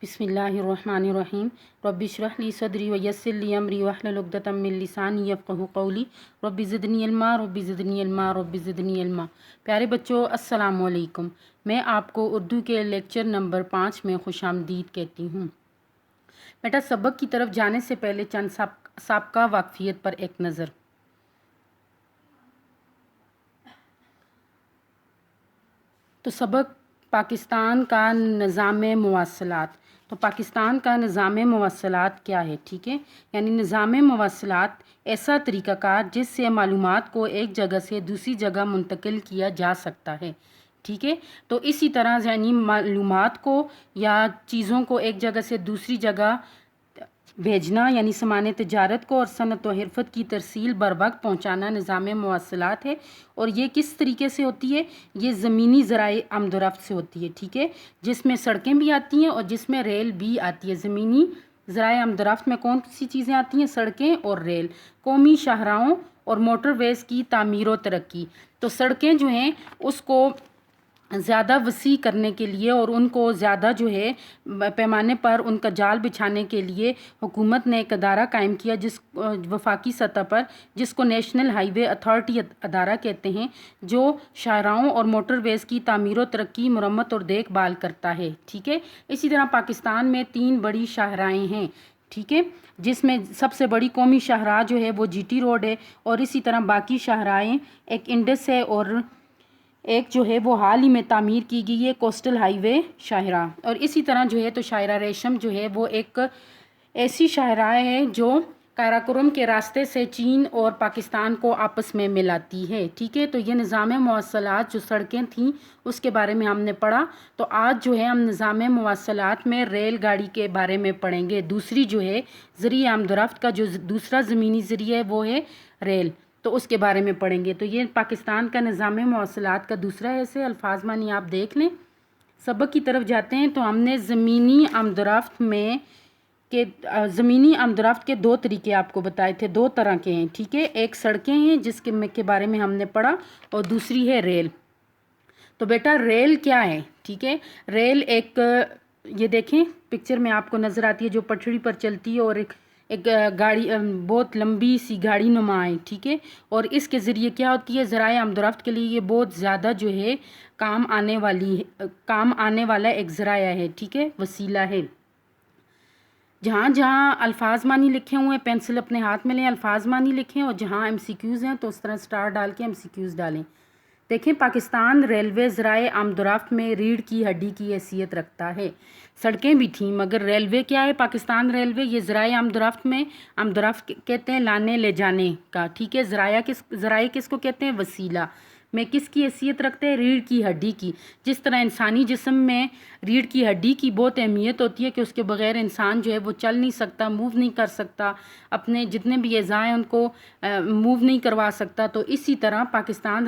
बिस्मिल्लाहिर्रहमानिर्रहीम। रब्बि इश्रह ली सदरी व यस्सिर ली अमरी वहलुल उक़दतम मिन लिसानी यफ़क़हू क़ौली। Rabbi ज़िदनी इल्मा rabbi ज़िदनी इल्मा rabbi ज़िदनी इल्मा। प्यारे बच्चों, अस्सलामु अलैकुम। मैं आपको उर्दू के लेक्चर नंबर 5 में खुशामदीद कहती हूँ। बेटा, सबक की तरफ जाने से पहले चंद साबका वाक़फ़ियत पर एक नज़र। तो सबक पाकिस्तान का निज़ाम मवासलात। तो पाकिस्तान का निज़ाम मवासलात क्या है? ठीक है, यानी निज़ाम मवासलात ऐसा तरीक़ाकार जिससे मालूमात को एक जगह से दूसरी जगह मुंतकिल किया जा सकता है। ठीक है, तो इसी तरह यानी मालूमात को या चीज़ों को एक जगह से दूसरी जगह भेजना यानी सामान तजारत को और सनत व हिरफत की तरसील बर वक्त पहुँचाना निज़ाम मवासलात है। और ये किस तरीके से होती है? ये ज़मीनी ज़राए आमदोरफ्त से होती है। ठीक है, जिसमें सड़कें भी आती हैं और जिसमें रेल भी आती है। ज़मीनी ज़राए आमदोरफ्त में कौन सी चीज़ें आती हैं? सड़कें और रेल। कौमी शाहराहों और मोटरवेज़ की तामीर व तरक्की। तो सड़कें जो हैं उसको ज़्यादा वसी करने के लिए और उनको ज़्यादा जो है पैमाने पर उनका जाल बिछाने के लिए हुकूमत ने एक अदारा कायम किया जिस वफाकी सतह पर, जिसको नेशनल हाईवे अथॉरिटी अदारा कहते हैं, जो शाहराहों और मोटरवेज़ की तामीर व तरक्की, मुरम्मत और देखभाल करता है। ठीक है, इसी तरह पाकिस्तान में 3 बड़ी शाहराहें हैं। ठीक है, जिसमें सबसे बड़ी कौमी शाहराह जो है वो जीटी रोड है और इसी तरह बाकी शाहराहें एक इंडस है और एक जो है वो हाल ही में तामीर की गई है कोस्टल हाईवे शाहराह। और इसी तरह जो है तो शाहरा रेशम जो है वो एक ऐसी शाहराह है जो काराकोरम के रास्ते से चीन और पाकिस्तान को आपस में मिलाती है। ठीक है, तो ये निज़ाम मवासलात जो सड़कें थीं उसके बारे में हमने पढ़ा। तो आज जो है हम निज़ाम मवासलात में रेल गाड़ी के बारे में पढ़ेंगे। दूसरी जो है ज़रिए आमदोरफ्त का जो दूसरा ज़मीनी ज़रिया है वो है रेल, तो उसके बारे में पढ़ेंगे। तो ये पाकिस्तान का निज़ाम मवासलात का दूसरा है। ऐसे अल्फाज मानी आप देख लें। सबक की तरफ जाते हैं। तो हमने ज़मीनी आमदोरफ्त के 2 तरीके आपको बताए थे, 2 तरह के हैं। ठीक है, एक सड़कें हैं जिसके बारे में हमने पढ़ा और दूसरी है रेल। तो बेटा रेल क्या है? ठीक है, रेल एक ये देखें पिक्चर में आपको नज़र आती है जो पटरी पर चलती है और एक गाड़ी बहुत लंबी सी गाड़ी नुमा है। ठीक है, और इसके ज़रिए क्या होती है? ज़राए आमदोरफ्त के लिए ये बहुत ज़्यादा जो है काम आने वाला एक ज़राया है। ठीक है, वसीला है। जहाँ जहाँ अल्फाज मानी लिखे हुए हैं पेंसिल अपने हाथ में लें, अल्फाज मानी लिखें और जहाँ MCQs हैं तो उस तरह स्टार डाल के MCQs डालें। देखें, पाकिस्तान रेलवे ज़राए आमदोरफ्त में रीढ़ की हड्डी की हैसियत रखता है। सड़कें भी थीं मगर रेलवे क्या है? पाकिस्तान रेलवे ये ज़राए आमदोरफ्त कहते हैं लाने ले जाने का। ठीक है, ज़राए किसको कहते हैं? वसीला में किसकी हैसियत रखते हैं? रीढ़ की हड्डी की। जिस तरह इंसानी जिस्म में रीढ़ की हड्डी की बहुत अहमियत होती है कि उसके बगैर इंसान जो है वो चल नहीं सकता, मूव नहीं कर सकता, अपने जितने भी अज़ा हैं उनको मूव नहीं करवा सकता। तो इसी तरह पाकिस्तान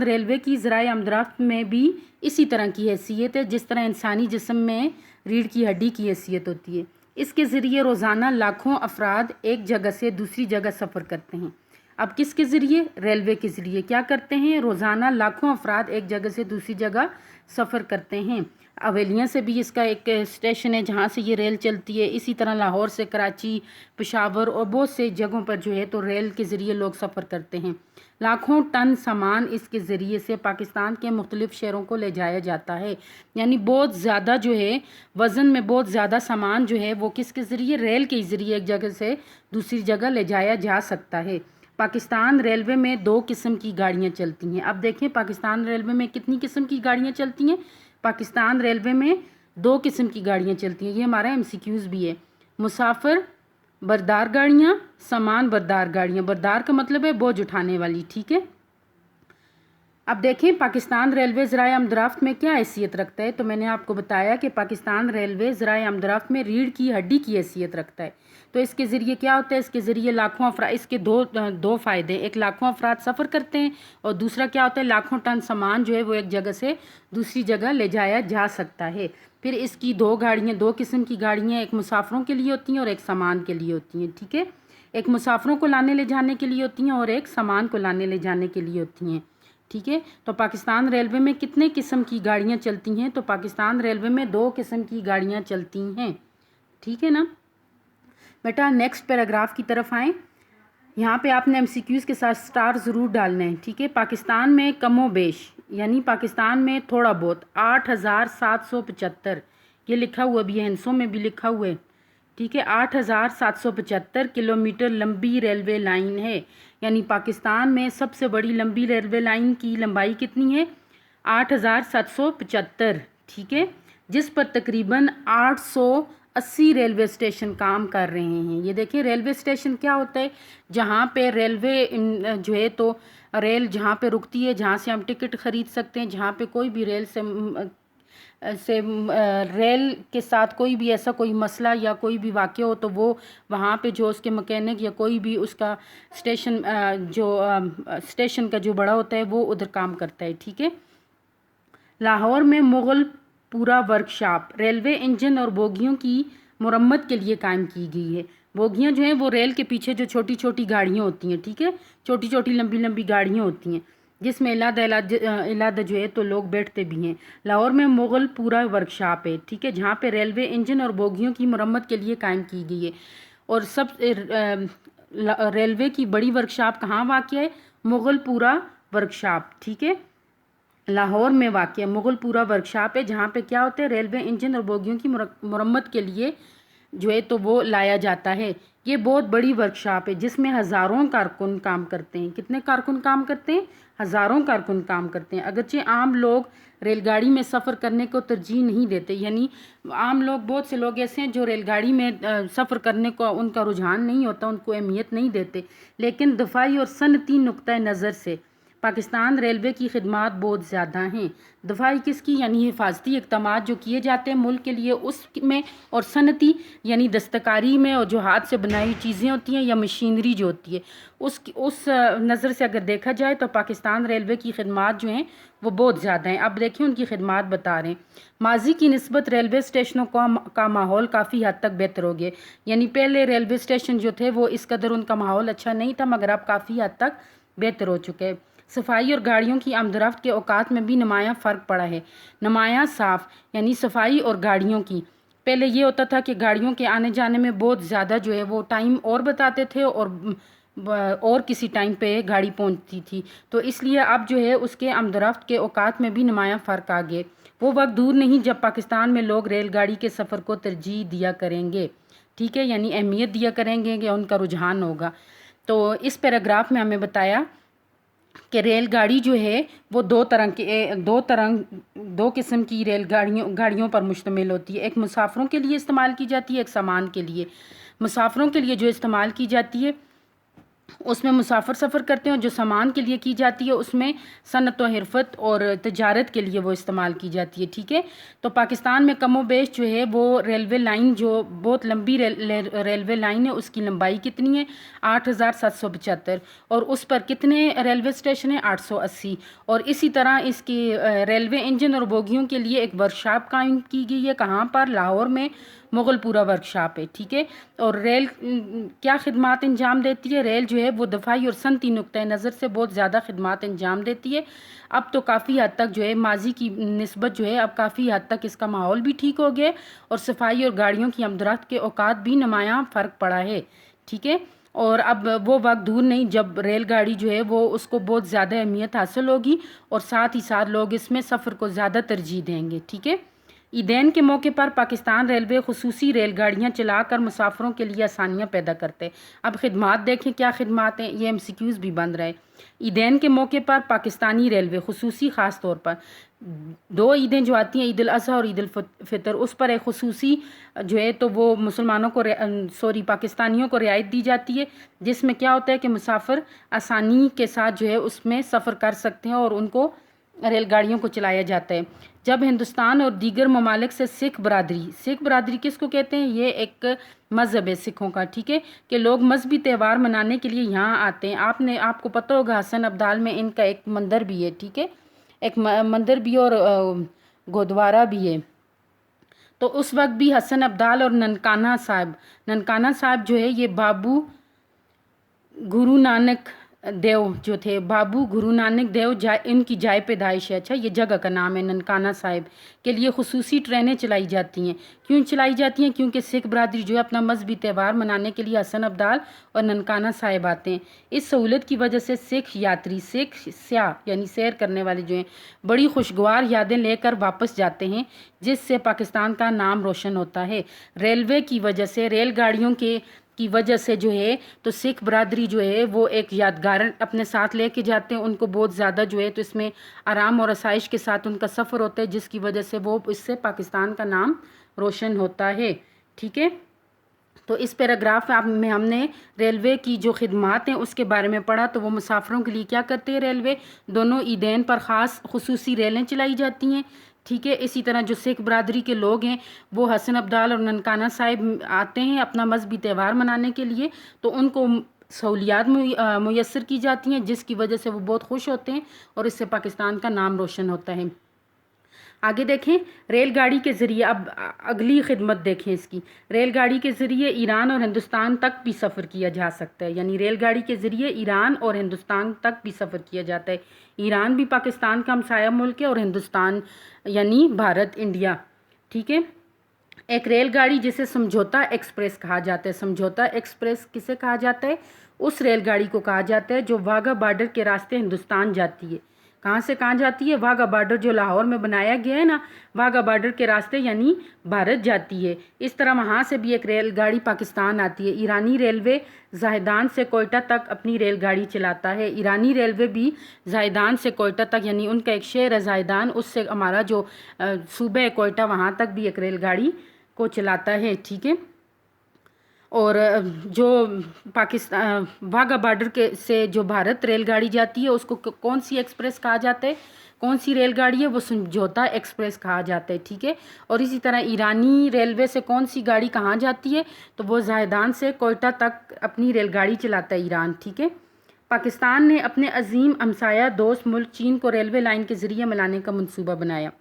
रेलवे की ज़राए आमदोरफ्त में भी इसी तरह की हैसियत है जिस तरह इंसानी जिस्म में रीढ़ की हड्डी की हैसियत होती है। इसके ज़रिए रोज़ाना लाखों अफराद एक जगह से दूसरी जगह सफ़र करते हैं। अब किसके ज़रिए? रेलवे के ज़रिए क्या करते हैं? रोज़ाना लाखों अफराद एक जगह से दूसरी जगह सफ़र करते हैं। हवेलियाँ से भी इसका एक स्टेशन है जहाँ से ये रेल चलती है। इसी तरह लाहौर से कराची, पेशावर और बहुत से जगहों पर जो है तो रेल के ज़रिए लोग सफ़र करते हैं। लाखों टन सामान इसके ज़रिए से पाकिस्तान के मुख्तलिफ़ शहरों को ले जाया जाता है। यानी बहुत ज़्यादा जो है वज़न में बहुत ज़्यादा सामान जो है वो किसके ज़रिए? रेल के ज़रिए एक जगह से दूसरी जगह ले जाया जा सकता है। पाकिस्तान रेलवे में 2 किस्म की गाड़ियाँ चलती हैं। अब देखें पाकिस्तान रेलवे में कितनी किस्म की गाड़ियाँ चलती हैं? पाकिस्तान रेलवे में 2 किस्म की गाड़ियाँ चलती हैं। ये हमारा MCQs भी है। मुसाफिर बरदार गाड़ियाँ, सामान बरदार गाड़ियाँ। बरदार का मतलब है बोझ उठाने वाली। ठीक है, अब देखें पाकिस्तान रेलवे ज़राए आमदोरफ्त में क्या हैसियत रखता है। तो मैंने आपको बताया कि पाकिस्तान रेलवे ज़राए आमदोरफ्त में रीढ़ की हड्डी की हैसियत रखता है। तो इसके ज़रिए क्या होता है? इसके ज़रिए लाखों अफराद, इसके दो फ़ायदे। एक, लाखों अफराद सफ़र करते हैं और दूसरा क्या होता है? लाखों टन सामान जो है वो एक जगह से दूसरी जगह ले जाया जा सकता है। फिर इसकी 2 किस्म की गाड़ियाँ, एक मुसाफिरों के लिए होती हैं और एक सामान के लिए होती हैं। ठीक है, एक मुसाफिरों को लाने ले जाने के लिए होती हैं और एक सामान को लाने ले जाने के लिए होती हैं। ٹھیک ہے. تو پاکستان ریلوے میں کتنے قسم کی گاڑیاں چلتی ہیں؟ تو پاکستان ریلوے میں 2 قسم کی گاڑیاں چلتی ہیں. ٹھیک ہے نا بیٹا. نیکسٹ پیراگراف کی طرف آئیں. یہاں پہ آپ نے ایم سی کیوز کے ساتھ سٹار ضرور ڈالنا ہے. ٹھیک ہے. پاکستان میں کم و بیش یعنی پاکستان میں تھوڑا بہت 8,775 یہ لکھا ہوا بھی ہے، ہندسوں میں بھی لکھا ہوا ہے. ٹھیک ہے. 8,775 کلومیٹر لمبی ریلوے لائن ہے. یعنی پاکستان میں سب سے بڑی لمبی ریلوے لائن کی لمبائی کتنی ہے؟ 8,775. ٹھیک ہے. جس پر تقریباً 880 ریلوے اسٹیشن کام کر رہے ہیں. یہ دیکھیں ریلوے اسٹیشن کیا ہوتا ہے؟ جہاں پہ ریلوے جو ہے تو ریل جہاں پہ رکتی ہے، جہاں سے ہم ٹکٹ خرید سکتے ہیں، جہاں پہ کوئی بھی ریل سے ریل کے ساتھ کوئی بھی ایسا کوئی مسئلہ یا کوئی بھی واقعہ ہو تو وہ وہاں پہ جو اس کے مکینک یا کوئی بھی اس کا اسٹیشن کا جو بڑا ہوتا ہے وہ ادھر کام کرتا ہے. ٹھیک ہے. لاہور میں مغل پورا ورکشاپ ریلوے انجن اور بوگیوں کی مرمت کے لیے قائم کی گئی ہے. بوگیاں جو ہیں وہ ریل کے پیچھے جو چھوٹی چھوٹی گاڑیاں ہوتی ہیں. ٹھیک ہے. چھوٹی چھوٹی لمبی لمبی گاڑیاں ہوتی ہیں جس میں علیحدہ جو ہے تو لوگ بیٹھتے بھی ہیں. لاہور میں مغل پورا ورکشاپ ہے. ٹھیک ہے. جہاں پہ ریلوے انجن اور بوگیوں کی مرمت کے لیے قائم کی گئی ہے. اور ریلوے کی بڑی ورکشاپ کہاں واقع ہے؟ مغل پورا ورکشاپ. ٹھیک ہے. لاہور میں واقع مغل پورا ورکشاپ ہے جہاں پہ کیا ہوتا ہے؟ ریلوے انجن اور بوگیوں کی مرمت کے لیے جو ہے تو وہ لایا جاتا ہے. یہ بہت بڑی ورکشاپ ہے جس میں ہزاروں کارکن کام کرتے ہیں. کتنے کارکن کام کرتے ہیں؟ ہزاروں کارکن کام کرتے ہیں. اگرچہ عام لوگ ریل گاڑی میں سفر کرنے کو ترجیح نہیں دیتے. یعنی عام لوگ بہت سے لوگ ایسے ہیں جو ریل گاڑی میں سفر کرنے کو ان کا رجحان نہیں ہوتا، ان کو اہمیت نہیں دیتے. لیکن دفاعی اور صنعتی نقطۂ نظر سے پاکستان ریلوے کی خدمات بہت زیادہ ہیں. دفاعی کس کی؟ یعنی حفاظتی اقدامات جو کیے جاتے ہیں ملک کے لیے اس میں، اور صنعتی یعنی دستکاری میں اور جو ہاتھ سے بنائی چیزیں ہوتی ہیں یا مشینری جو ہوتی ہے اس نظر سے اگر دیکھا جائے تو پاکستان ریلوے کی خدمات جو ہیں وہ بہت زیادہ ہیں. اب دیکھیں ان کی خدمات بتا رہے ہیں. ماضی کی نسبت ریلوے اسٹیشنوں کا ماحول کافی حد تک بہتر ہو گیا. یعنی پہلے ریلوے اسٹیشن جو تھے وہ اس قدر ان کا ماحول اچھا نہیں تھا، مگر اب کافی حد تک بہتر ہو چکے. صفائی اور گاڑیوں کی آمد و رفت کے اوقات میں بھی نمایاں فرق پڑا ہے. نمایاں صاف یعنی صفائی اور گاڑیوں کی پہلے یہ ہوتا تھا کہ گاڑیوں کے آنے جانے میں بہت زیادہ جو ہے وہ ٹائم اور بتاتے تھے اور کسی ٹائم پہ گاڑی پہنچتی تھی. تو اس لیے اب جو ہے اس کے آمد و رفت کے اوقات میں بھی نمایاں فرق آ گئے. وہ وقت دور نہیں جب پاکستان میں لوگ ریل گاڑی کے سفر کو ترجیح دیا کریں گے. ٹھیک ہے. یعنی اہمیت دیا کریں گے کہ ان کا رجحان ہوگا. تو اس پیراگراف میں ہمیں بتایا کہ ریل گاڑی جو ہے وہ دو قسم کی ریل گاڑیوں پر مشتمل ہوتی ہے. ایک مسافروں کے لیے استعمال کی جاتی ہے، ایک سامان کے لیے. مسافروں کے لیے جو استعمال کی جاتی ہے اس میں مسافر سفر کرتے ہیں، اور جو سامان کے لیے کی جاتی ہے اس میں صنعت و حرفت اور تجارت کے لیے وہ استعمال کی جاتی ہے. ٹھیک ہے. تو پاکستان میں کم و بیش جو ہے وہ ریلوے لائن جو بہت لمبی ریلوے لائن ہے اس کی لمبائی کتنی ہے؟ 8,775. اور اس پر کتنے ریلوے اسٹیشن ہیں؟ 880. اور اسی طرح اس کی ریلوے انجن اور بوگیوں کے لیے ایک ورکشاپ قائم کی گئی ہے. کہاں پر؟ لاہور میں مغل پورا ورکشاپ ہے. ٹھیک ہے. اور ریل کیا خدمات انجام دیتی ہے؟ ریل جو ہے وہ دفاعی اور صنعتی نقطۂ نظر سے بہت زیادہ خدمات انجام دیتی ہے. اب تو کافی حد تک جو ہے ماضی کی نسبت جو ہے اب کافی حد تک اس کا ماحول بھی ٹھیک ہو گیا، اور صفائی اور گاڑیوں کی آمد و رفت کے اوقات بھی نمایاں فرق پڑا ہے. ٹھیک ہے. اور اب وہ وقت دور نہیں جب ریل گاڑی جو ہے وہ اس کو بہت زیادہ اہمیت حاصل ہوگی، اور ساتھ ہی ساتھ لوگ اس میں سفر کو زیادہ ترجیح دیں گے. ٹھیک ہے. عیدین کے موقع پر پاکستان ریلوے خصوصی ریل گاڑیاں چلا کر مسافروں کے لیے آسانیاں پیدا کرتے. اب خدمات دیکھیں کیا خدمات ہیں، یہ MCQs بھی بن رہے. عیدین کے موقع پر پاکستانی ریلوے خصوصی خاص طور پر 2 عیدیں جو آتی ہیں، عید الاضحیٰ اور عید الفطر، اس پر ایک خصوصی جو ہے تو وہ مسلمانوں کو پاکستانیوں کو رعایت دی جاتی ہے، جس میں کیا ہوتا ہے کہ مسافر آسانی کے ساتھ جو ہے اس میں سفر کر سکتے ہیں اور ان کو ریل گاڑیوں کو چلایا جاتا ہے. جب ہندوستان اور دیگر ممالک سے سکھ برادری کس کو کہتے ہیں؟ یہ ایک مذہب ہے سکھوں کا. ٹھیک ہے. کہ لوگ مذہبی تہوار منانے کے لیے یہاں آتے ہیں. آپ کو پتہ ہوگا حسن ابدال میں ان کا ایک مندر بھی ہے. ٹھیک ہے. ایک مندر بھی اور گودوارہ بھی ہے. تو اس وقت بھی حسن ابدال اور ننکانہ صاحب جو ہے یہ بابو گرو نانک देव जो थे, बाबू गुरु नानक देव इनकी जाए पैदाइश है। अच्छा, ये जगह का नाम है ननकाना साहिब। के लिए खुसूसी ट्रेनें चलाई जाती हैं। क्यों चलाई जाती हैं? क्योंकि सिख बरादरी जो है अपना मजहबी त्यौहार मनाने के लिए हसन अब्दाल और ननकाना साहिब आते हैं। इस सहूलत की वजह से सिख यात्री, सिख स्याह यानी सैर करने वाले जो हैं, बड़ी खुशगवार यादें लेकर वापस जाते हैं, जिससे पाकिस्तान का नाम रोशन होता है। रेलवे की वजह से, रेलगाड़ियों की वजह से जो है तो सिख बरादरी जो है वो एक यादगार अपने साथ लेके जाते हैं। उनको बहुत ज़्यादा जो है तो इसमें आराम और आसाइश के साथ उनका सफ़र होता है, जिसकी वजह से वो इससे पाकिस्तान का नाम रोशन होता है। ठीक है, तो इस पैराग्राफ में हमने रेलवे की जो खिदमात हैं उसके बारे में पढ़ा। तो वो मुसाफिरों के लिए क्या करते हैं रेलवे, दोनों ईदैन पर ख़ास खुसूसी रेलें चलाई जाती हैं। ठीक है, इसी तरह जो सिख बरादरी के लोग हैं वो हसन अब्दाल और ननकाना साहिब आते हैं अपना मजहबी त्यौहार मनाने के लिए, तो उनको सहूलियात मुयस्सर की जाती हैं, जिसकी वजह से वो बहुत खुश होते हैं और इससे पाकिस्तान का नाम रोशन होता है। आगे देखें, रेलगाड़ी के ज़रिए, अब अगली खिदमत देखें इसकी। रेलगाड़ी के ज़रिए ईरान और हिंदुस्तान तक भी सफ़र किया जा सकता है, यानी रेलगाड़ी के ज़रिए ईरान और हिंदुस्तान तक भी सफ़र किया जाता है। ईरान भी पाकिस्तान का हमसाया मुल्क है और हिंदुस्तान यानी भारत, इंडिया। ठीक है, एक रेलगाड़ी जिसे समझौता एक्सप्रेस कहा जाता है। समझौता एक्सप्रेस किसे कहा जाता है? उस रेलगाड़ी को कहा जाता है जो वाघा बॉर्डर के रास्ते हिंदुस्तान जाती है। कहाँ से कहाँ जाती है? वाघा बॉर्डर जो लाहौर में बनाया गया है ना, वाघा बॉर्डर के रास्ते यानी भारत जाती है। इस तरह वहाँ से भी एक रेलगाड़ी पाकिस्तान आती है। ईरानी रेलवे ज़ाहिदान से कोयटा तक अपनी रेलगाड़ी चलाता है। ईरानी रेलवे भी ज़ाहिदान से कोयटा तक, यानी उनका एक शहर है ज़ाहिदान, उससे हमारा जो सूबा है कोयटा, वहाँ तक भी एक रेलगाड़ी को चलाता है। ठीक है, और जो पाकिस्तान वाघा बॉर्डर के से जो भारत रेलगाड़ी जाती है उसको कौन सी एक्सप्रेस कहा जाता है? कौन सी रेलगाड़ी है? वो समझौता एक्सप्रेस कहा जाता है। ठीक है, और इसी तरह ईरानी रेलवे से कौन सी गाड़ी कहाँ जाती है? तो वो ज़ाहिदान से कोयटा तक अपनी रेलगाड़ी चलाता है ईरान। ठीक है, पाकिस्तान ने अपने अजीम हमसाया दोस्त मुल्क चीन को रेलवे लाइन के ज़रिए मिलाने का मंसूबा बनाया।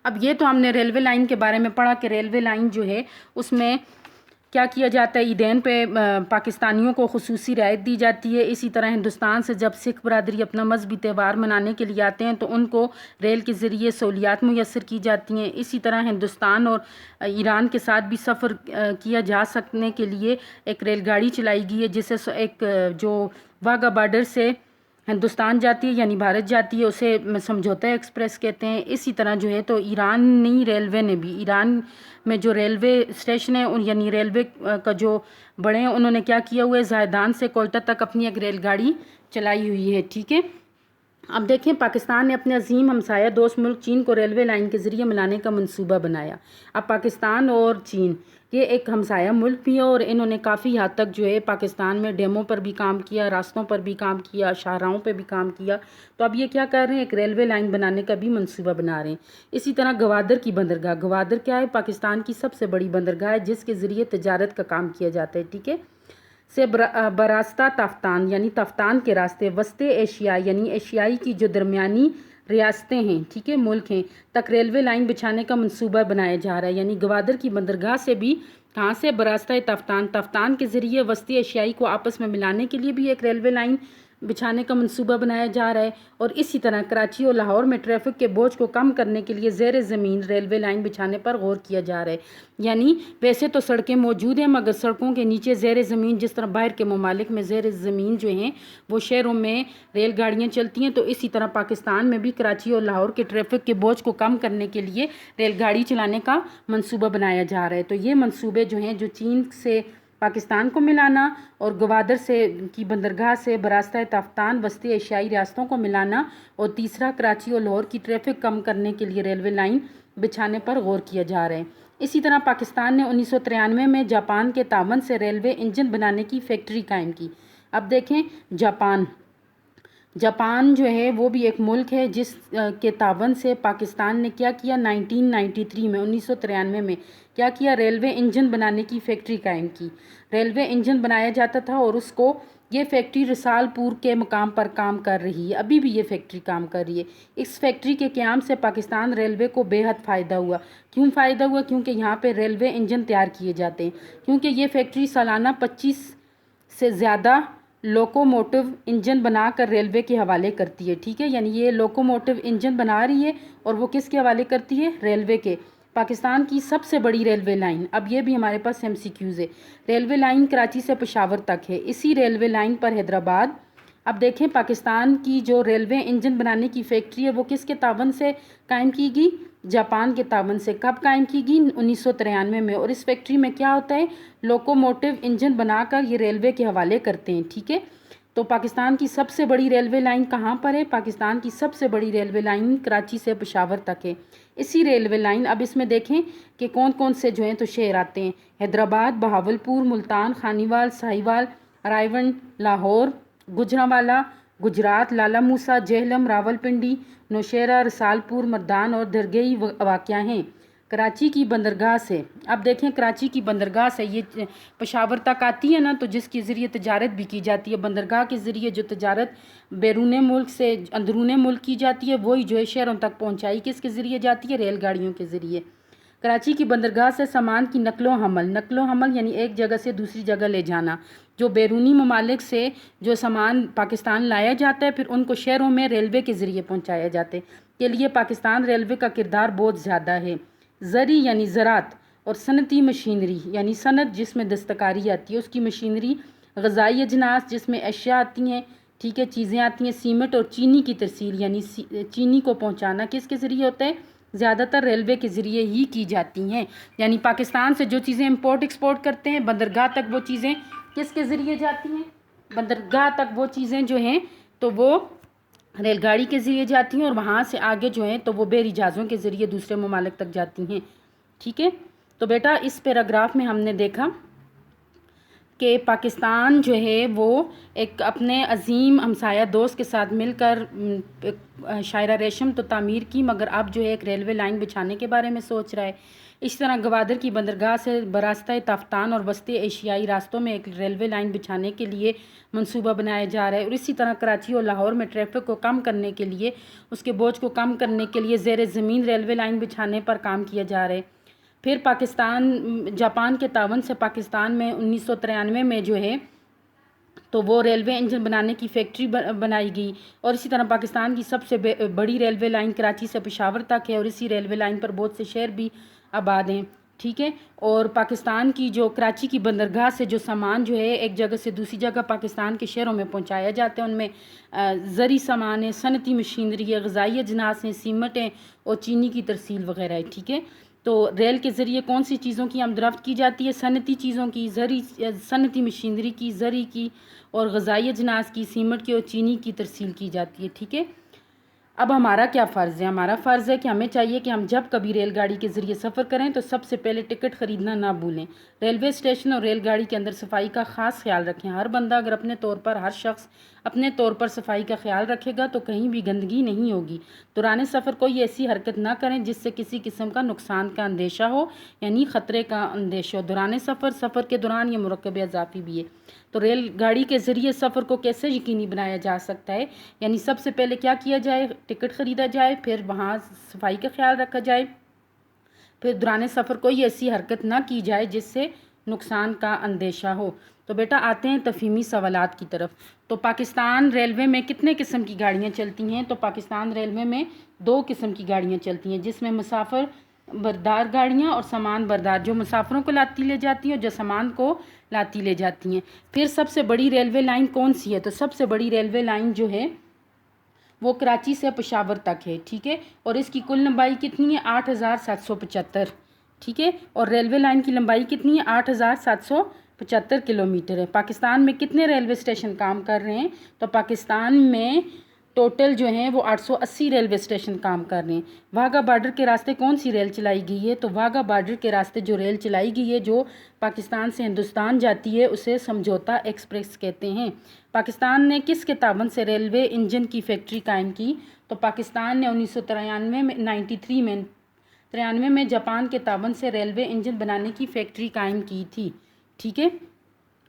अब ये तो हमने रेलवे लाइन के बारे में पढ़ा कि रेलवे लाइन जो है उसमें क्या किया जाता है, ईदैन पे पाकिस्तानियों को खुसूसी रियायत दी जाती है। इसी तरह हिंदुस्तान से जब सिख बरादरी अपना मजहबी त्यौहार मनाने के लिए आते हैं तो उनको रेल के ज़रिए सहूलियात मुयस्सर की जाती हैं। इसी तरह हिंदुस्तान और ईरान के साथ भी सफ़र किया जा सकने के लिए एक रेलगाड़ी चलाई गई है, जिसे एक जो वाघा बॉर्डर से हिंदुस्तान जाती है यानी भारत जाती है, उसे समझौता एक्सप्रेस कहते हैं। इसी तरह जो है तो ईरानी रेलवे ने भी, ईरान में जो रेलवे स्टेशन है उन यानी रेलवे का जो बड़े हैं उन्होंने क्या किया हुआ है, ज़ाहिदान से कोयटा तक अपनी एक रेलगाड़ी चलाई हुई है। ठीक है, अब देखें, पाकिस्तान ने अपने अजीम हमसाया दोस्त मुल्क चीन को रेलवे लाइन के ज़रिए मिलाने का मंसूबा बनाया। अब पाकिस्तान और चीन ये एक हमसाया मुल्क भी है और इन्होंने काफ़ी हद तक जो है पाकिस्तान में डैमों पर भी काम किया, रास्तों पर भी काम किया, शाहराहों पर भी काम किया। तो अब ये क्या कर रहे हैं, एक रेलवे लाइन बनाने का भी मंसूबा बना रहे हैं। इसी तरह गवादर की बंदरगाह, गवादर क्या है? पाकिस्तान की सबसे बड़ी बंदरगाह है जिसके ज़रिए तजारत का काम किया जाता है। ठीक है, से बरास्ता तफ्तान यानी तफ्तान के रास्ते, वस्ते एशिया यानी एशियाई की जो दरमियानी रियासतें हैं, ठीक है, मुल्क हैं, तक रेलवे लाइन बिछाने का मंसूबा बनाया जा रहा है। यानी गवादर की बंदरगाह से भी कहाँ से? बरास्ता तफ्तान, तफ्तान के ज़रिए वस्ती एशियाई को आपस में मिलाने के लिए भी एक रेलवे लाइन बिछाने का मंसूबा बनाया जा रहा है। और इसी तरह कराची और लाहौर में ट्रैफिक के बोझ को कम करने के लिए ज़ेर ज़मीन रेलवे लाइन बिछाने पर गौर किया जा रहा है। यानी वैसे तो सड़कें मौजूद हैं मगर सड़कों के नीचे ज़ेर ज़मीन, जिस तरह बाहर के ममालिक में ज़ेर ज़मीन जो हैं वो शहरों में रेलगाड़ियाँ चलती हैं, तो इसी तरह पाकिस्तान में भी कराची और लाहौर के ट्रैफिक के बोझ को कम करने के लिए रेलगाड़ी चलाने का मंसूबा बनाया जा रहा है। तो ये मंसूबे जो हैं, जो चीन से पाकिस्तान को मिलाना और गवादर से की बंदरगाह से बरास्ता तफ्तान वस्ती एशियाई रियासतों को मिलाना, और तीसरा कराची और लाहौर की ट्रैफिक कम करने के लिए रेलवे लाइन बिछाने पर गौर किया जा रहा है। इसी तरह पाकिस्तान ने 1993 में जापान के तावन से रेलवे इंजन बनाने की फैक्ट्री कायम की। अब देखें, जापान जो है वो भी एक मुल्क है जिस के तावन से पाकिस्तान ने क्या किया, 1993 में 1993 में क्या किया, रेलवे इंजन बनाने की फैक्ट्री कायम की। रेलवे इंजन बनाया जाता था और उसको ये फैक्ट्री रसालपुर के मुकाम पर काम कर रही है, अभी भी ये फैक्ट्री काम कर रही है। इस फैक्ट्री के क़याम से पाकिस्तान रेलवे को बेहद फ़ायदा हुआ। क्यों फ़ायदा हुआ? क्योंकि यहाँ पे रेलवे इंजन तैयार किए जाते हैं। क्योंकि ये फैक्ट्री सालाना 25 से ज़्यादा लोकोमोटिव इंजन बना कर रेलवे के हवाले करती है, ठीक है। यानी ये लोकोमोटिव इंजन बना रही है और वो किसके हवाले करती है? रेलवे के। पाकिस्तान की सबसे बड़ी रेलवे लाइन, अब ये भी हमारे पास MCQs है। रेलवे लाइन कराची से पेशावर तक है। इसी रेलवे लाइन पर हैदराबाद, अब देखें पाकिस्तान की जो रेलवे इंजन बनाने की फैक्ट्री है वो किसके तावन से कायम की गई? जापान के तावन से। कब कायम की गई? 1993 में। और इस फैक्ट्री में क्या होता है? लोकोमोटिव इंजन बनाकर ये रेलवे के हवाले करते हैं, ठीक है। तो पाकिस्तान की सबसे बड़ी रेलवे लाइन कहाँ पर है? पाकिस्तान की सबसे बड़ी रेलवे लाइन कराची से पेशावर तक है। इसी रेलवे लाइन, अब इसमें देखें कि कौन कौन से जो हैं तो शहर आते हैं। हैदराबाद, बहावलपुर, मुल्तान, खानीवाल, साहिवाल, रायवन, लाहौर, गुजरांवाला, गुजरात, लाला मूसा, जेहलम, रावलपिंडी, नौशेरा, रसालपुर, मर्दान और दरगई वाक़या हैं। कराची की बंदरगाह से, अब देखें कराची की बंदरगाह से ये पेशावर तक आती है ना, तो जिसके ज़रिए तजारत भी की जाती है। बंदरगाह के ज़रिए जो तजारत बैरून मुल्क से अंदरून मुल्क की जाती है वही जो है शहरों तक पहुँचाई किसके ज़रिए जाती है? रेलगाड़ियों के ज़रिए। कराची की बंदरगाह से सामान की नकलो हमल यानी एक जगह से दूसरी जगह ले जाना। जो बैरूनी ममालिक से जो सामान पाकिस्तान लाया जाता है फिर उनको शहरों में रेलवे के ज़रिए पहुंचाया जाता है, के लिए पाकिस्तान रेलवे का किरदार बहुत ज़्यादा है। ज़री यानी ज़रात और सनती मशीनरी यानी सनत जिसमें दस्तकारी आती है उसकी मशीनरी, ग़ज़ाई अजनास जिसमें अशिया आती हैं, ठीक है, चीज़ें आती हैं, सीमेंट और चीनी की तरसील यानी चीनी को पहुँचाना किसके ज़रिए होता है? ज़्यादातर रेलवे के ज़रिए ही की जाती हैं। यानी पाकिस्तान से जो चीज़ें इंपोर्ट एक्सपोर्ट करते हैं बंदरगाह तक वो चीज़ें किसके ज़रिए जाती हैं? बंदरगाह तक वो चीज़ें जो हैं तो वो रेलगाड़ी के ज़रिए जाती हैं और वहाँ से आगे जो हैं तो वो बहरी जहाज़ों के ज़रिए दूसरे ममालिक तक जाती हैं, ठीक है। तो बेटा इस पैराग्राफ में हमने देखा कि पाकिस्तान जो है वो एक अपने अजीम हमसाया दोस्त के साथ मिलकर शायरा रेशम तो तामीर की, मगर अब जो है एक रेलवे लाइन बिछाने के बारे में सोच रहा है। इस तरह गवादर की बंदरगाह से बरास्ता ताफ्तान और वस्ती एशियाई रास्तों में एक रेलवे लाइन बिछाने के लिए मंसूबा बनाया जा रहा है। और इसी तरह कराची और लाहौर में ट्रैफिक को कम करने के लिए, उसके बोझ को कम करने के लिए ज़ेर ज़मीन रेलवे लाइन बिछाने पर काम किया जा रहा है। फिर पाकिस्तान जापान के तावन से पाकिस्तान में 1993 में जो है तो वो रेलवे इंजन बनाने की फैक्ट्री बनाई गई। और इसी तरह पाकिस्तान की सबसे बड़ी रेलवे लाइन कराची से पेशावर तक है और इसी रेलवे लाइन पर बहुत से शहर भी आबाद हैं, ठीक है। और पाकिस्तान की जो कराची की बंदरगाह से जो सामान जो है एक जगह से दूसरी जगह पाकिस्तान के शहरों में पहुंचाया जाता है उनमें ज़री सामान है, सनती मशीनरी है, ग़ज़ाई अजनास हैं, सीमेंट हैं और चीनी की तरसील वगैरह है, ठीक है। तो रेल के ज़रिए कौन सी चीज़ों की आमदरफ्त की जाती है? सनती चीज़ों की, सनती मशीनरी की, ज़री की और ग़ज़ाई अजनास की, सीमेंट की और चीनी की तरसील की जाती है, ठीक है। अब हमारा क्या फ़र्ज़ है? हमारा फ़र्ज़ है कि हमें चाहिए कि हम जब कभी रेलगाड़ी के ज़रिए सफ़र करें तो सबसे पहले टिकट ख़रीदना ना भूलें। रेलवे स्टेशन और रेलगाड़ी के अंदर सफाई का ख़ास ख्याल रखें। हर बंदा अगर अपने तौर पर, हर शख्स अपने तौर पर सफाई का ख्याल रखेगा तो कहीं भी गंदगी नहीं होगी। दौरान सफ़र कोई ऐसी हरकत ना करें जिससे किसी किस्म का नुकसान का अंदेशा हो, यानी ख़तरे का अंदेशा हो। दौरान सफ़र के दौरान ये मुरक्कब इज़ाफ़ी भी है। तो रेलगाड़ी के ज़रिए सफ़र को कैसे यकीनी बनाया जा सकता है? यानी सबसे पहले क्या किया जाए? टिकट ख़रीदा जाए, फिर वहाँ सफाई का ख्याल रखा जाए, फिर दौरान सफ़र कोई ऐसी हरकत ना की जाए जिससे नुकसान का अंदेशा हो। तो बेटा आते हैं तफ़हीमी सवालात की तरफ। तो पाकिस्तान रेलवे में कितने किस्म की गाड़ियाँ चलती हैं? तो पाकिस्तान रेलवे में 2 किस्म की गाड़ियाँ चलती हैं, जिसमें मुसाफिर बरदार गाड़ियाँ और सामान बरदार, जो मुसाफिरों को लाती ले जाती हैं और जो सामान को लाती ले जाती हैं। फिर सबसे बड़ी रेलवे लाइन कौन सी है? तो सबसे बड़ी रेलवे लाइन जो है वो कराची से पेशावर तक है, ठीक है। और इसकी कुल लंबाई कितनी है? 8775, ठीक है। और रेलवे लाइन की लंबाई कितनी है? 8775 किलोमीटर है। पाकिस्तान में कितने रेलवे स्टेशन काम कर रहे हैं? तो पाकिस्तान में टोटल जो हैं वो 880 रेलवे स्टेशन काम कर रहे हैं। वाघा बॉर्डर के रास्ते कौन सी रेल चलाई गई है? तो वाघा बॉर्डर के रास्ते जो रेल चलाई गई है जो पाकिस्तान से हिंदुस्तान जाती है उसे समझौता एक्सप्रेस कहते हैं। पाकिस्तान ने किसके तावन से रेलवे इंजन की फैक्ट्री कायम की? तो पाकिस्तान ने 1993 में 93 में जापान के तावन से रेलवे इंजन बनाने की फैक्ट्री कायम की थी, ठीक है।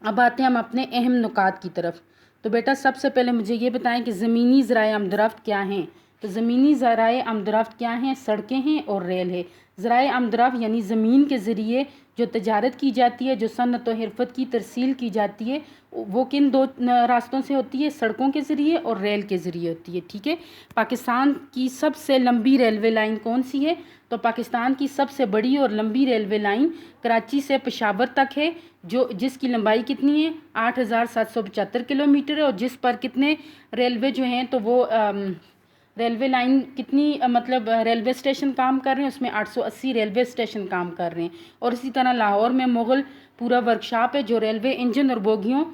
अब आते हैं हम अपने अहम नुकात की तरफ। तो बेटा सबसे पहले मुझे ये बताएं कि ज़मीनी ज़राए आमदरफ्त क्या हैं? تو زمینی ذرائع آمد کیا ہیں؟ سڑکیں ہیں اور ریل ہے۔ ذرائع آمد یعنی زمین کے ذریعے جو تجارت کی جاتی ہے، جو صنعت و حرفت کی ترسیل کی جاتی ہے، وہ کن دو راستوں سے ہوتی ہے؟ سڑکوں کے ذریعے اور ریل کے ذریعے ہوتی ہے، ٹھیک ہے۔ پاکستان کی سب سے لمبی ریلوے لائن کون سی ہے؟ تو پاکستان کی سب سے بڑی اور لمبی ریلوے لائن کراچی سے پشاور تک ہے، جس کی لمبائی کتنی ہے؟ 8,775 کلومیٹر ہے، اور جس پر کتنے ریلوے جو ہیں تو وہ ریلوے لائن کتنی مطلب ریلوے اسٹیشن کام کر رہے ہیں؟ اس میں 880 ریلوے اسٹیشن کام کر رہے ہیں۔ اور اسی طرح لاہور میں مغل پورا ورکشاپ ہے جو ریلوے انجن اور بوگیوں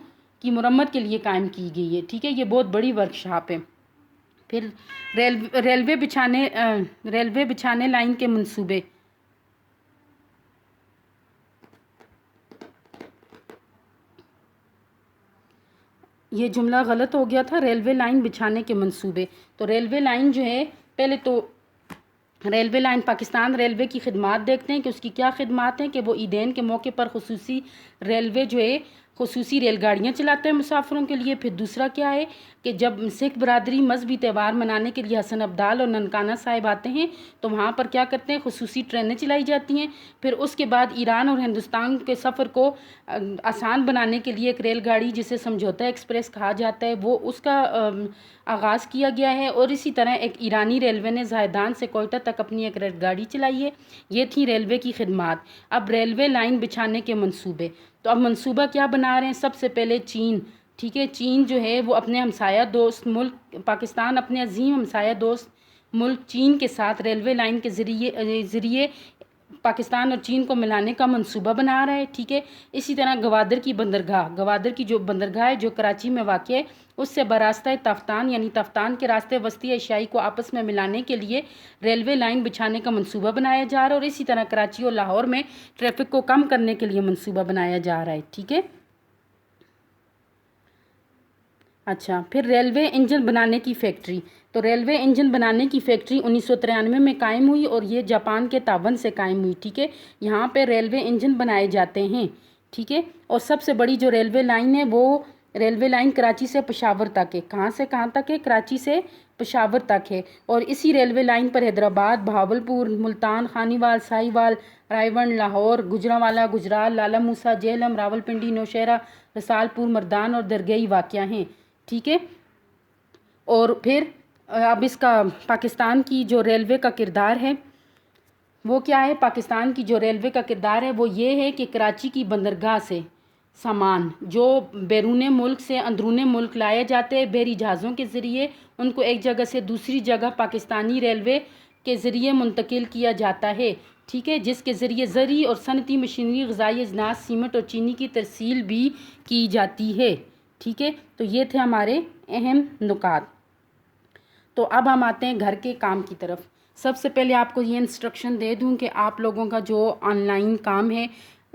کی مرمت کے لیے قائم کی گئی ہے، ٹھیک ہے، یہ بہت بڑی ورکشاپ ہے۔ پھر ریلوے بچھانے لائن کے منصوبے، یہ جملہ غلط ہو گیا تھا، ریلوے لائن بچھانے کے منصوبے۔ تو ریلوے لائن جو ہے، پہلے تو ریلوے لائن پاکستان ریلوے کی خدمات دیکھتے ہیں کہ اس کی کیا خدمات ہیں، کہ وہ عیدین کے موقع پر خصوصی ریلوے جو ہے خصوصی ریل گاڑیاں چلاتے ہیں مسافروں کے لیے۔ پھر دوسرا کیا ہے کہ جب سکھ برادری مذہبی تہوار منانے کے لیے حسن ابدال اور ننکانہ صاحب آتے ہیں تو وہاں پر کیا کرتے ہیں؟ خصوصی ٹرینیں چلائی جاتی ہیں۔ پھر اس کے بعد ایران اور ہندوستان کے سفر کو آسان بنانے کے لیے ایک ریل گاڑی جسے سمجھوتا ایکسپریس کہا جاتا ہے، وہ اس کا آغاز کیا گیا ہے۔ اور اسی طرح ایک ایرانی ریلوے نے زاہدان سے کوئٹہ تک اپنی ایک ریل گاڑی چلائی ہے۔ یہ تھی ریلوے کی خدمات۔ اب ریلوے لائن بچھانے کے منصوبے، تو اب منصوبہ کیا بنا رہے ہیں؟ سب سے پہلے چین، ٹھیک ہے، چین جو ہے وہ اپنے ہمسایہ دوست ملک پاکستان اپنے عظیم ہمسایہ دوست ملک چین کے ساتھ ریلوے لائن کے ذریعے پاکستان اور چین کو ملانے کا منصوبہ بنا رہا ہے، ٹھیک ہے۔ اسی طرح گوادر کی جو بندرگاہ ہے جو کراچی میں واقع ہے، اس سے براستہ تفتان یعنی تفتان کے راستے وسطی ایشیائی کو آپس میں ملانے کے لیے ریلوے لائن بچھانے کا منصوبہ بنایا جا رہا ہے، اور اسی طرح کراچی اور لاہور میں ٹریفک کو کم کرنے کے لیے منصوبہ بنایا جا رہا ہے، ٹھیک ہے۔ اچھا، پھر ریلوے انجن بنانے کی فیکٹری، تو ریلوے انجن بنانے کی فیکٹری 1993 میں قائم ہوئی اور یہ جاپان کے تعاون سے قائم ہوئی، ٹھیک ہے۔ یہاں پہ ریلوے انجن بنائے جاتے ہیں، ٹھیک ہے۔ اور سب سے بڑی جو ریلوے لائن ہے وہ ریلوے لائن کراچی سے پشاور تک ہے۔ کہاں سے کہاں تک ہے؟ کراچی سے پشاور تک ہے۔ اور اسی ریلوے لائن پر حیدرآباد، بہاولپور، ملتان، خانیوال، ساہیوال، رائیون، لاہور، گجرانوالہ، گجرال، لالا موسیٰ، جہلم، راولپنڈی، نوشہرہ، رسال پور، مردان اور درگئی واقع ہیں، ٹھیک ہے۔ اور پھر اب اس کا پاکستان کی جو ریلوے کا کردار ہے وہ کیا ہے؟ پاکستان کی جو ریلوے کا کردار ہے وہ یہ ہے کہ کراچی کی بندرگاہ سے سامان جو بیرون ملک سے اندرون ملک لائے جاتے ہیں بحری جہازوں کے ذریعے، ان کو ایک جگہ سے دوسری جگہ پاکستانی ریلوے کے ذریعے منتقل کیا جاتا ہے، ٹھیک ہے، جس کے ذریعے زرعی اور صنعتی مشینری، غذائی اجناس، سیمنٹ اور چینی کی ترسیل بھی کی جاتی ہے، ٹھیک ہے۔ تو یہ تھے ہمارے اہم نکات۔ تو اب ہم آتے ہیں گھر کے کام کی طرف۔ سب سے پہلے آپ کو یہ انسٹرکشن دے دوں کہ آپ لوگوں کا جو آن لائن کام ہے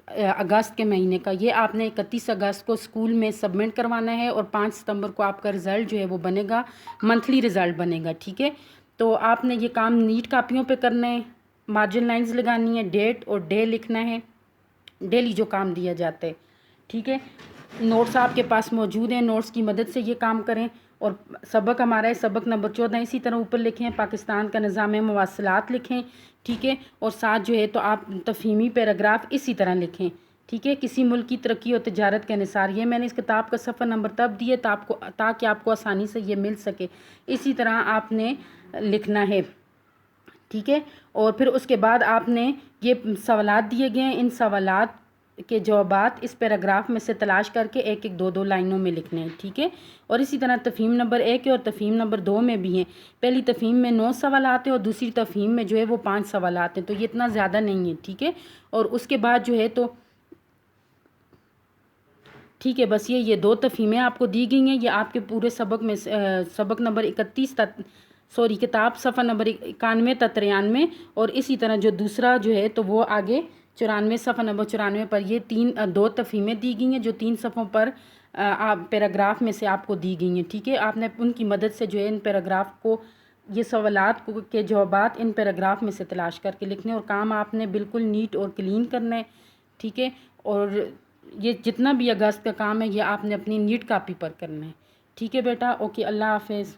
اگست کے مہینے کا، یہ آپ نے 31 اگست کو اسکول میں سبمٹ کروانا ہے، اور 5 ستمبر کو آپ کا رزلٹ جو ہے وہ بنے گا، منتھلی رزلٹ بنے گا، ٹھیک ہے۔ تو آپ نے یہ کام نیٹ کاپیوں پہ کرنا ہے، مارجن لائنز لگانی ہے، ڈیٹ اور ڈے لکھنا ہے، ڈیلی جو کام دیا جاتا ہے، ٹھیک ہے۔ نوٹس آپ کے پاس موجود ہیں، نوٹس کی مدد سے یہ کام کریں۔ اور سبق ہمارا ہے سبق نمبر 14، اسی طرح اوپر لکھیں پاکستان کا نظام مواصلات لکھیں، ٹھیک ہے۔ اور ساتھ جو ہے تو آپ تفہیمی پیراگراف اسی طرح لکھیں، ٹھیک ہے۔ کسی ملک کی ترقی اور تجارت کا انحصار، یہ میں نے اس کتاب کا صفحہ نمبر تب دیے تاکہ آپ کو آسانی سے یہ مل سکے، اسی طرح آپ نے لکھنا ہے، ٹھیک ہے۔ اور پھر اس کے بعد آپ نے یہ سوالات دیے گئے ہیں، ان سوالات کے جوابات اس پیراگراف میں سے تلاش کر کے ایک ایک 2 لائنوں میں لکھنے ہیں، ٹھیک ہے۔ اور اسی طرح تفہیم نمبر 1 اور تفہیم نمبر 2 میں بھی ہیں، پہلی تفہیم میں 9 سوالات ہیں اور دوسری تفہیم میں جو ہے وہ 5 سوالات ہیں، تو یہ اتنا زیادہ نہیں ہے، ٹھیک ہے۔ اور اس کے بعد جو ہے تو ٹھیک ہے، بس یہ 2 تفہیمیں آپ کو دی گئی ہیں، یہ آپ کے پورے سبق میں سبق نمبر 31 کتاب صفحہ نمبر 91 تا 93، اور اسی طرح جو دوسرا جو ہے تو وہ آگے 94 صفحہ نمبر 94 پر یہ 2 تفہیمیں دی گئی ہیں جو 3 صفحوں پر پیراگراف میں سے آپ کو دی گئی ہیں، ٹھیک ہے۔ آپ نے ان کی مدد سے جو ہے ان پیراگراف کو، یہ سوالات کے جوابات ان پیراگراف میں سے تلاش کر کے لکھنے، اور کام آپ نے بالکل نیٹ اور کلین کرنا ہے، ٹھیک ہے۔ اور یہ جتنا بھی اگست کا کام ہے یہ آپ نے اپنی نیٹ کاپی پر کرنا ہے، ٹھیک ہے بیٹا۔ اوکے، اللہ حافظ۔